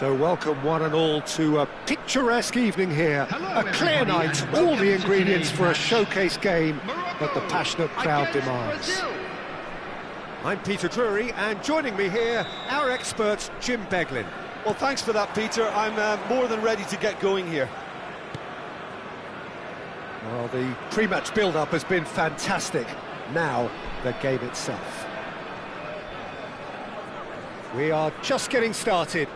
So welcome one and all to a picturesque evening here. A clear night, all the ingredients for a showcase game that the passionate crowd demands. I'm Peter Drury, and joining me here, our expert, Jim Beglin. Well, thanks for that, Peter. I'm more than ready to get going here. Well, the pre-match build-up has been fantastic. Now, the game itself. We are just getting started.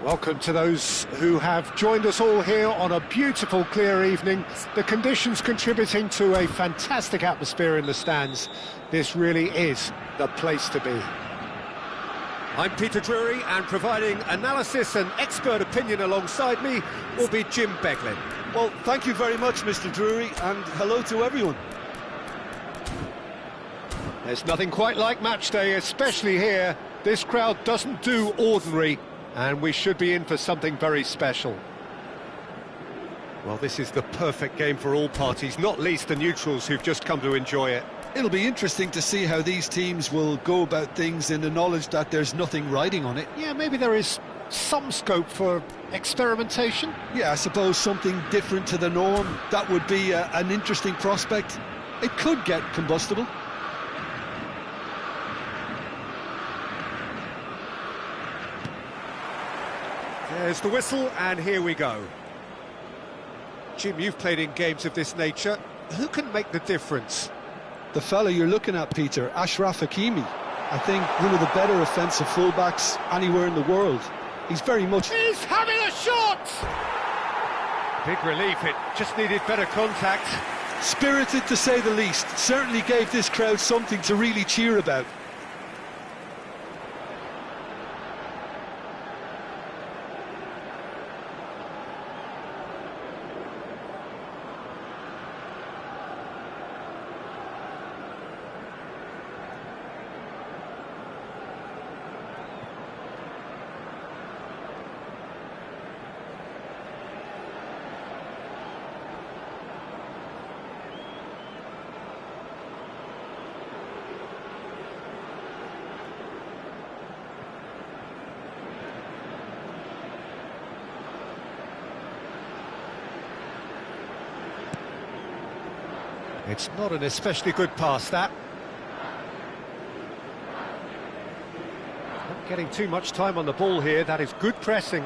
Welcome to those who have joined us all here on a beautiful, clear evening. The conditions contributing to a fantastic atmosphere in the stands. This really is the place to be. I'm Peter Drury, and providing analysis and expert opinion alongside me will be Jim Beglin. Well, thank you very much, Mr. Drury, and hello to everyone. There's nothing quite like match day, especially here. This crowd doesn't do ordinary, and we should be in for something very special. Well, this is the perfect game for all parties, not least the neutrals who've just come to enjoy it. It'll be interesting to see how these teams will go about things in the knowledge that there's nothing riding on it. Yeah, maybe there is some scope for experimentation. Yeah, I suppose something different to the norm. That would be an interesting prospect. It could get combustible. There's the whistle, and here we go. Jim, you've played in games of this nature. Who can make the difference? The fella you're looking at, Peter, Achraf Hakimi. I think one of the better offensive fullbacks anywhere in the world. He's very much... He's having a shot! Big relief, it just needed better contact. Spirited, to say the least. Certainly gave this crowd something to really cheer about. It's not an especially good pass, that. Not getting too much time on the ball here. That is good pressing.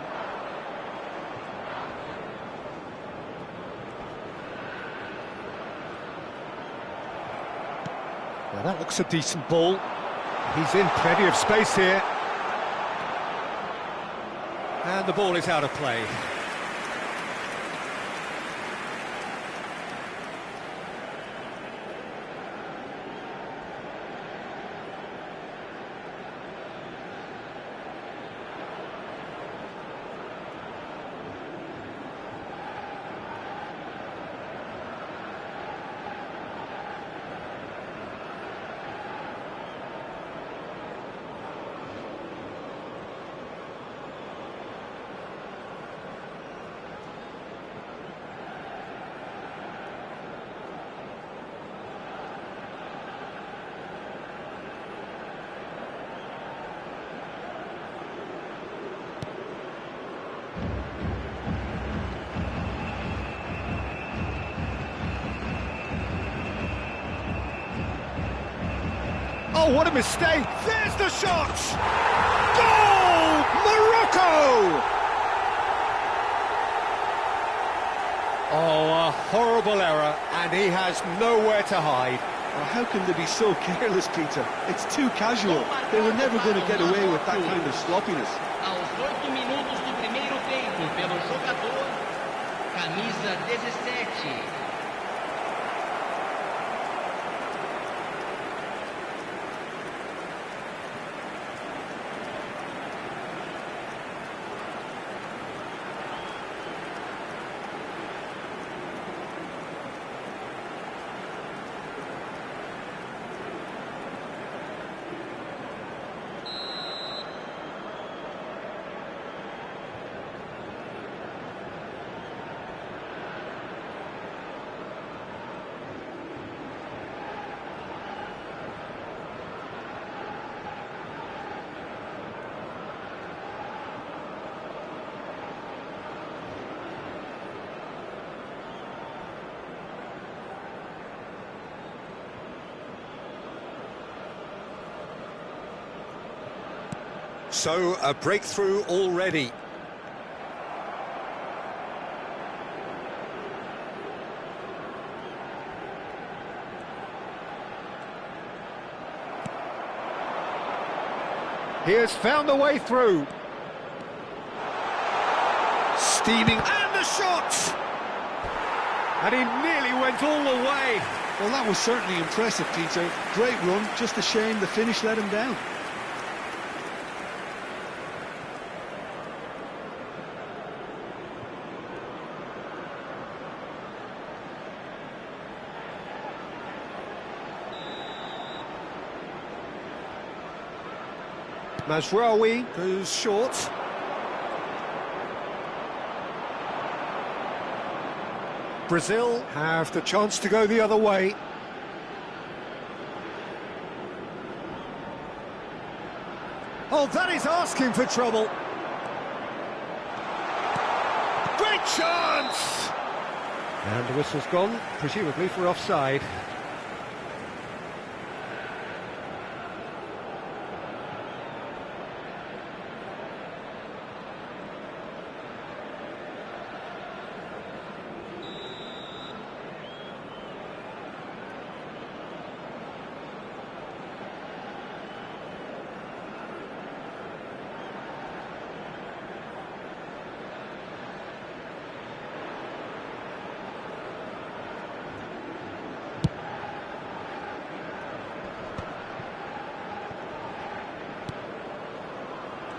Now that looks a decent ball. He's in plenty of space here. And the ball is out of play. Oh, what a mistake! There's the shot! Goal! Morocco! Oh, a horrible error, and he has nowhere to hide. Well, how can they be so careless, Peter? It's too casual. They were never going to get away with that kind of sloppiness. Aos 8 minutos do primeiro tempo, pelo jogador, camisa 17. So, a breakthrough already. He has found a way through. Steaming, and the shot! And he nearly went all the way. Well, that was certainly impressive, Peter. Great run, just a shame the finish let him down. Mazraoui goes short. Brazil have the chance to go the other way. Oh, that is asking for trouble. Great chance! And the whistle's gone, presumably for offside.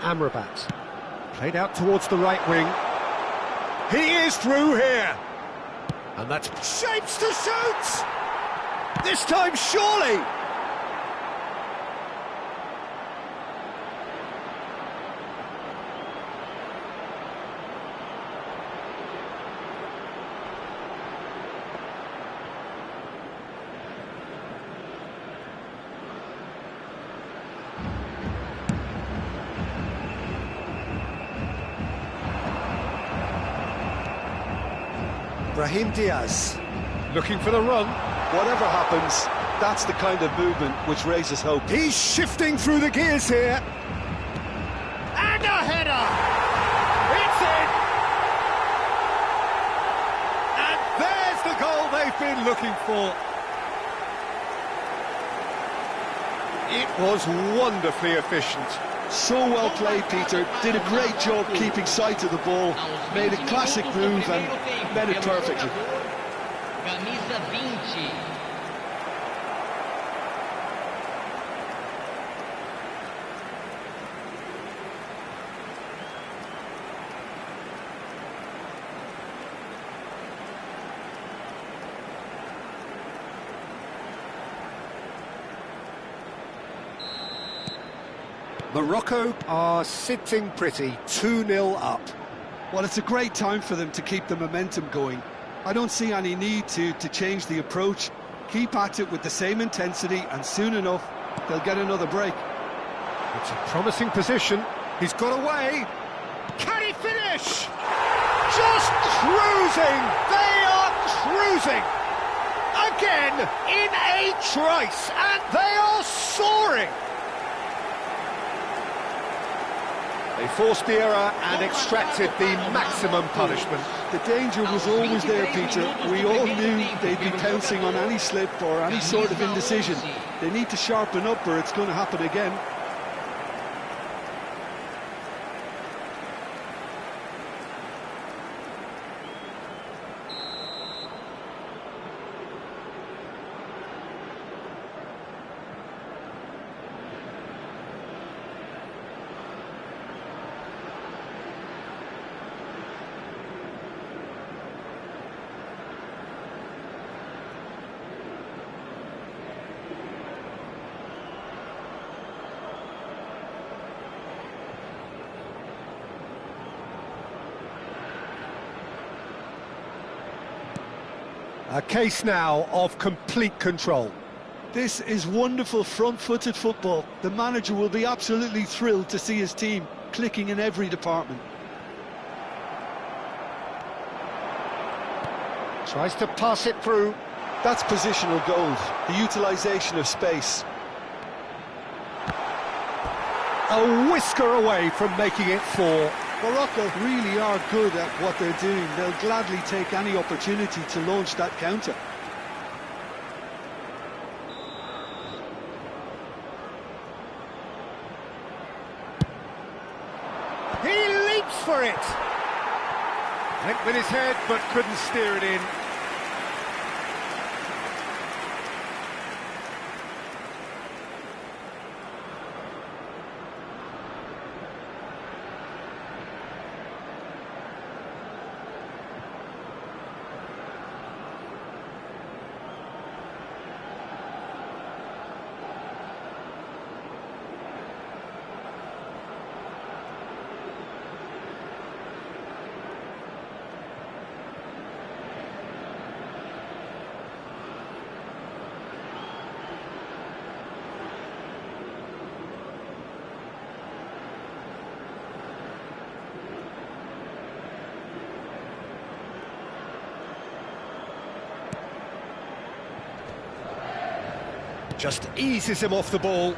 Amrabat, played out towards the right wing. He is through here, and that's shapes to shoot. This time, surely. Brahim Diaz, looking for the run. Whatever happens, that's the kind of movement which raises hope. He's shifting through the gears here. And a header! It's in! And there's the goal they've been looking for. It was wonderfully efficient. So well played, Peter. Did a great job keeping sight of the ball. Made a classic move and met it perfectly. Camisa 20. Morocco are sitting pretty, 2-0 up. Well, it's a great time for them to keep the momentum going. I don't see any need to change the approach. Keep at it with the same intensity, and soon enough, they'll get another break. It's a promising position. He's got away. Can he finish? Just cruising. They are cruising. Again, in a trice, and they are soaring. They forced the error and extracted the maximum punishment. The danger was always there, Peter. We all knew they'd be pouncing on any slip or any sort of indecision. They need to sharpen up or it's going to happen again. A case now of complete control. This is wonderful front-footed football. The manager will be absolutely thrilled to see his team clicking in every department. Tries to pass it through. That's positional gold, the utilisation of space. a whisker away from making it 4. Morocco really are good at what they're doing. They'll gladly take any opportunity to launch that counter. He leaps for it! Went with his head, but couldn't steer it in. Just eases him off the ball.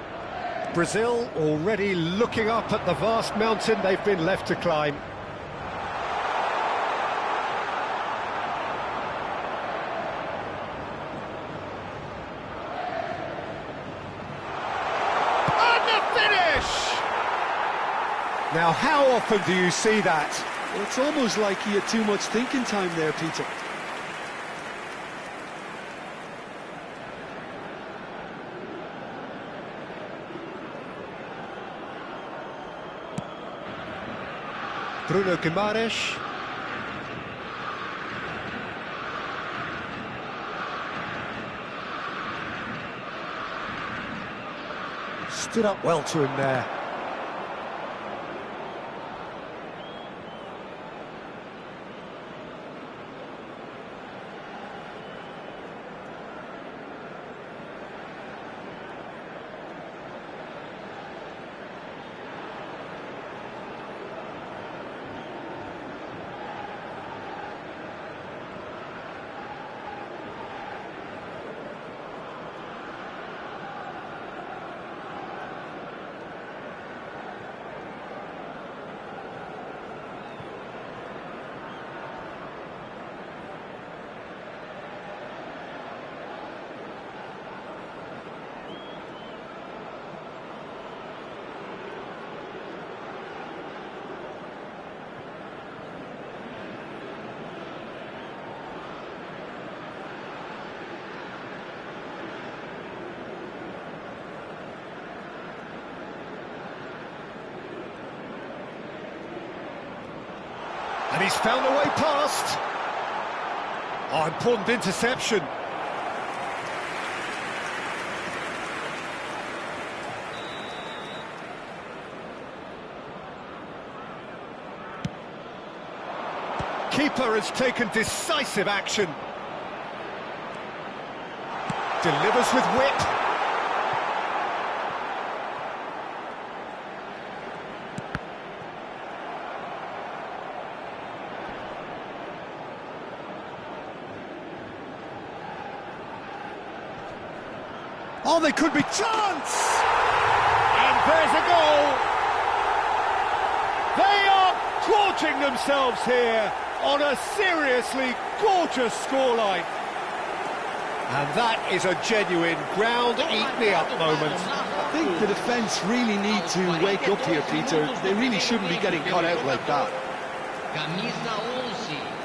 Brazil already looking up at the vast mountain they've been left to climb. And the finish! Now, how often do you see that? Well, it's almost like he had too much thinking time there, Peter. Bruno Guimaraes. Stood up well to him there. And he's found a way past. Oh, important interception. Keeper has taken decisive action. Delivers with wit. Oh, they could be chance! And there's a goal! They are gorging themselves here on a seriously gorgeous scoreline. And that is a genuine ground-eat-me-up moment. I think the defence really need to wake up here, Peter. They really shouldn't be getting caught out like that. Camisa 11.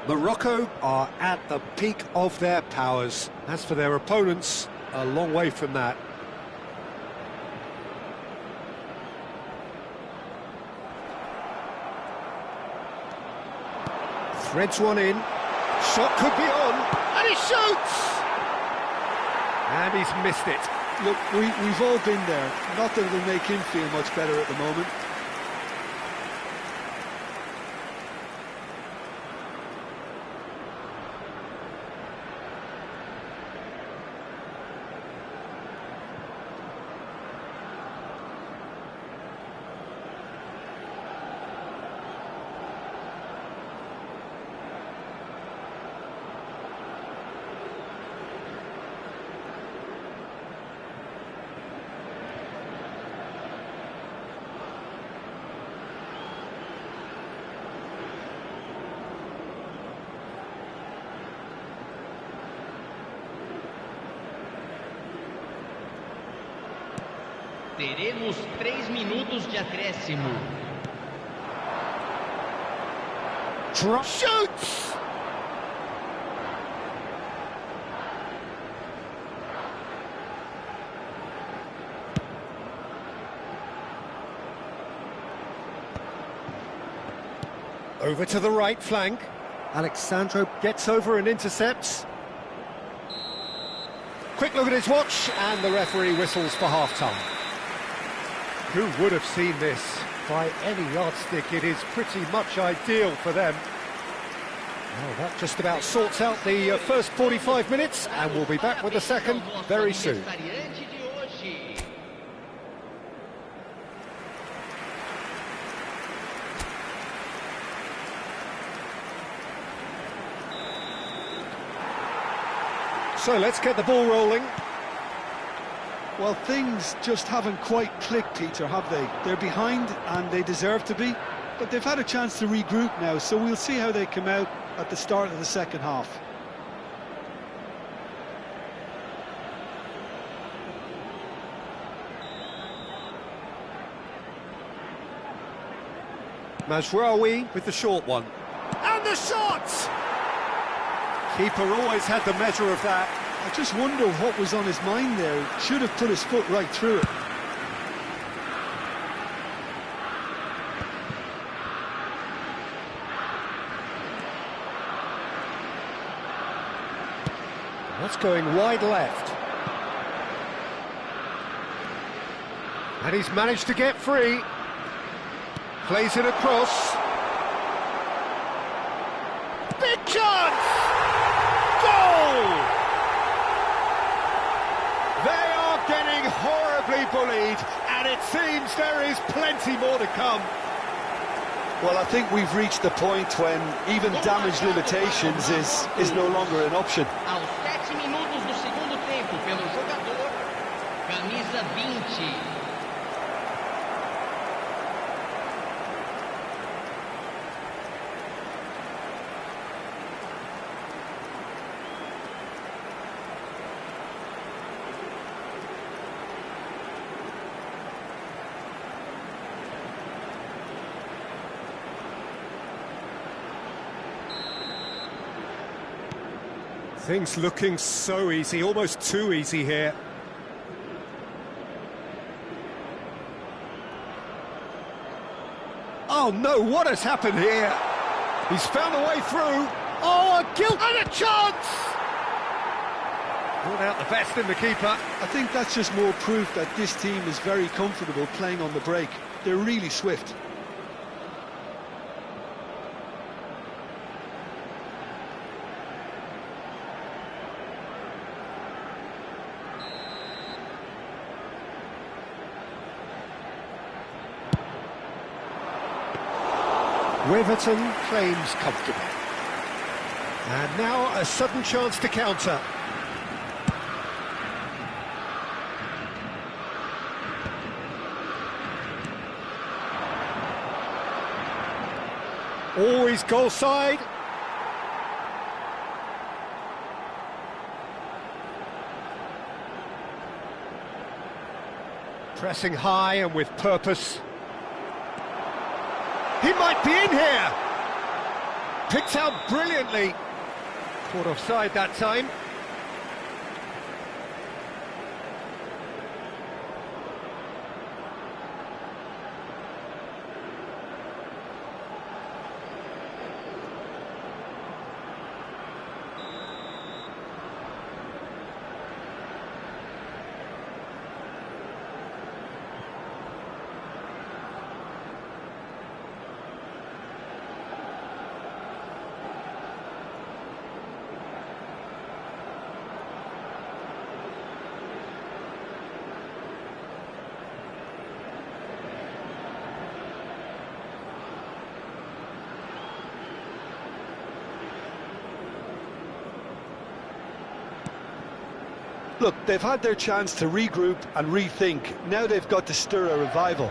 Morocco are at the peak of their powers. As for their opponents, a long way from that. Threads one in. Shot could be on. And he shoots! And he's missed it. Look, we've all been there. Not that it'll make him feel much better at the moment. Teremos 3 minutos de acréscimo. Shoots! Over to the right flank. Alexandro gets over and intercepts. Quick look at his watch, and the referee whistles for half-time. Who would have seen this? By any yardstick, it is pretty much ideal for them. Well, that just about sorts out the first 45 minutes, and we'll be back with the second very soon. So let's get the ball rolling. Well, things just haven't quite clicked, Peter, have they? They're behind, and they deserve to be, but they've had a chance to regroup now, so we'll see how they come out at the start of the second half. Mazraoui with the short one. And the shot! Keeper always had the measure of that. I just wonder what was on his mind there. He should have put his foot right through it. That's going wide left. And he's managed to get free. Plays it across. Big chance! Goal! They are getting horribly bullied, and it seems there is plenty more to come. Well, I think we've reached the point when even damage limitations is no longer an option. Aos 7 minutos do segundo tempo, pelo jogador, camisa 20. Things looking so easy, almost too easy here. Oh no, what has happened here? He's found a way through. Oh, a gilt and a chance! Brought out the best in the keeper. I think that's just more proof that this team is very comfortable playing on the break. They're really swift. Weverton claims comfortably. And now a sudden chance to counter. Always goal side. Pressing high and with purpose. He might be in here! Picked out brilliantly. Caught offside that time. Look, they've had their chance to regroup and rethink. Now they've got to stir a revival.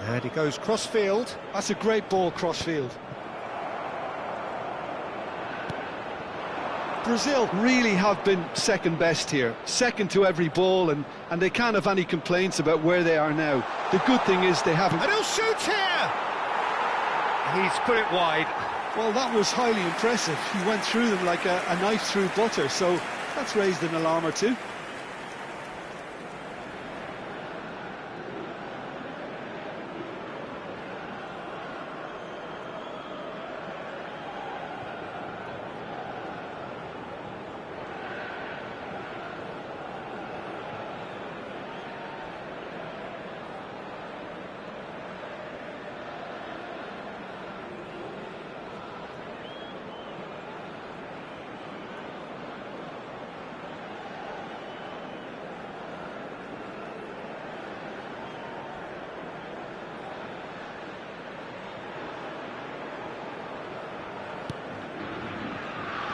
And he goes cross-field. That's a great ball cross-field. Brazil really have been second best here, second to every ball, and they can't have any complaints about where they are now. The good thing is they haven't... And he'll shoot here! He's put it wide. Well, that was highly impressive. He went through them like a knife through butter, so that's raised an alarm or two.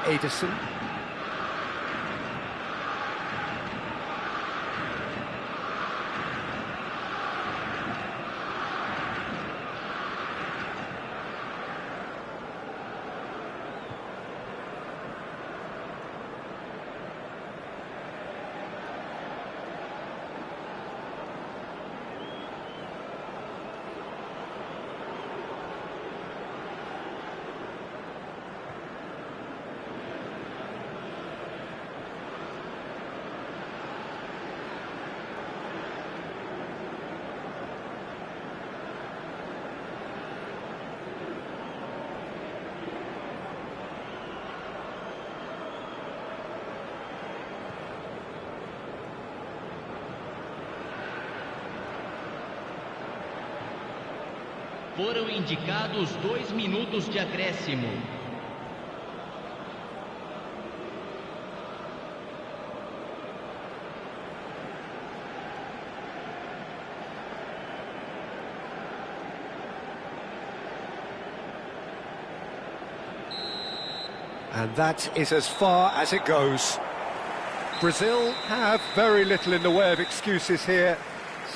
Ederson. Foram indicados 2 minutos de acréscimo. And that is as far as it goes. Brazil have very little in the way of excuses here,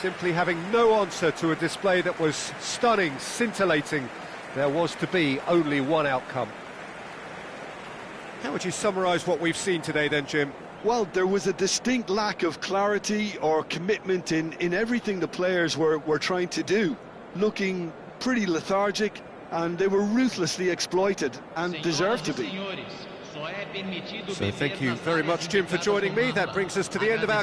simply having no answer to a display that was stunning, scintillating. There was to be only one outcome. How would you summarise what we've seen today then, Jim? Well, there was a distinct lack of clarity or commitment in everything the players were trying to do. Looking pretty lethargic, and they were ruthlessly exploited and deserved to be. So thank you very much, Jim, for joining me. That brings us to the end of our